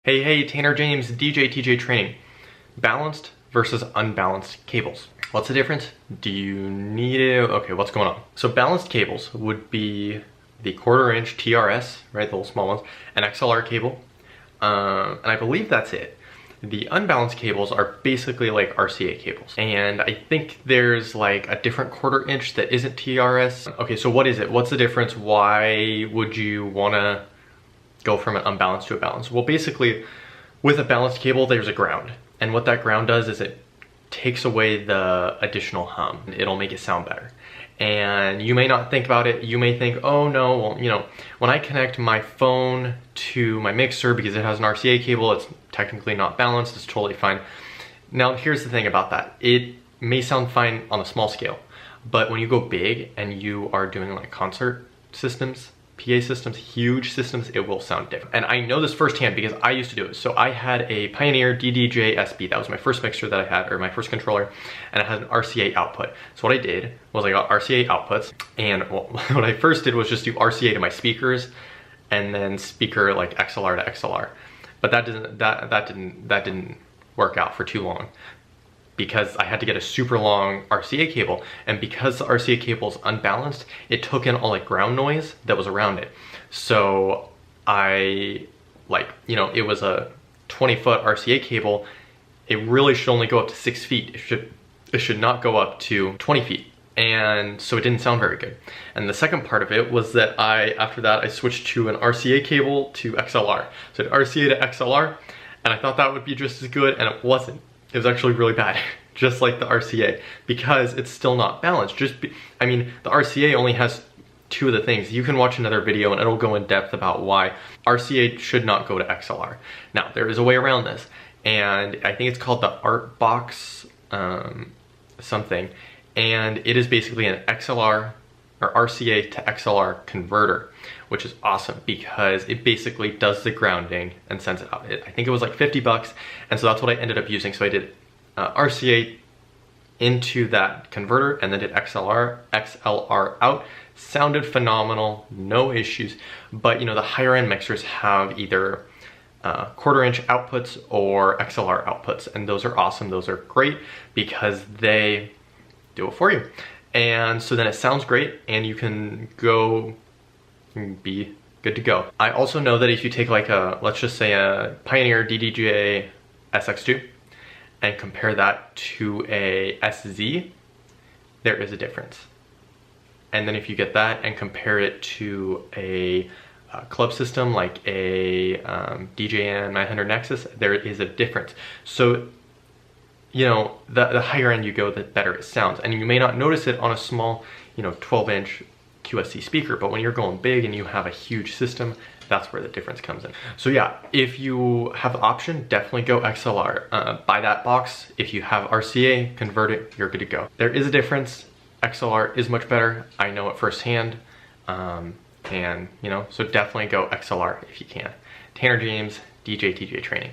Hey, Tanner James, DJ TJ Training. Balanced versus unbalanced cables. What's the difference? Do you need it? Okay, what's going on? So balanced cables would be the 1/4 inch TRS, right, the little small ones, an XLR cable, and I believe that's it. The unbalanced cables are basically like RCA cables. And I think there's like a different 1/4 inch that isn't TRS. Okay, so what is it? What's the difference? Why would you wanna go from an unbalanced to a balanced? Well, basically, with a balanced cable, there's a ground. And what that ground does is it takes away the additional hum. It'll make it sound better. And you may not think about it. You may think, oh no, well, you know, when I connect my phone to my mixer because it has an RCA cable, it's technically not balanced, it's totally fine. Now, here's the thing about that. It may sound fine on a small scale, but when you go big and you are doing like concert systems, PA systems, huge systems, it will sound different. And I know this firsthand because I used to do it. So I had a Pioneer DDJ SB. That was my first mixer that I had, or my first controller, and it had an RCA output. So what I did was I got RCA outputs, and what I first did was just do RCA to my speakers, and then speaker like XLR to XLR. But that didn't work out for too long, because I had to get a super long RCA cable, and because the RCA cable is unbalanced, it took in all like ground noise that was around it. So I, like, you know, it was a 20-foot RCA cable. It really should only go up to 6 feet. It should not go up to 20 feet. And so it didn't sound very good. And the second part of it was that after that, I switched to an RCA cable to XLR. So RCA to XLR, and I thought that would be just as good, and it wasn't. It was actually really bad, just like the RCA, because it's still not balanced. I mean, the RCA only has 2 of the things. You can watch another video and it'll go in depth about why RCA should not go to XLR. Now, there is a way around this, and I think it's called the Art Box something, and it is basically an XLR or RCA to XLR converter, which is awesome because it basically does the grounding and sends it out. I think it was like 50 bucks, and so that's what I ended up using. So I did RCA into that converter and then did XLR out. Sounded phenomenal, no issues. But you know, the higher end mixers have either 1/4 inch outputs or XLR outputs, and those are awesome. Those are great because they do it for you. And so then it sounds great, and you can go be good to go. I also know that if you take like let's just say a Pioneer DDJ SX2 and compare that to a SZ, there is a difference. And then if you get that and compare it to a club system like a DJM 900 Nexus, there is a difference. So, you know, the higher end you go, the better it sounds. And you may not notice it on a small, you know, 12-inch QSC speaker, but when you're going big and you have a huge system, that's where the difference comes in. So yeah, if you have the option, definitely go XLR. Buy that box. If you have RCA, convert it, you're good to go. There is a difference. XLR is much better. I know it firsthand. And, you know, so definitely go XLR if you can. Tanner James, DJ TJ Training.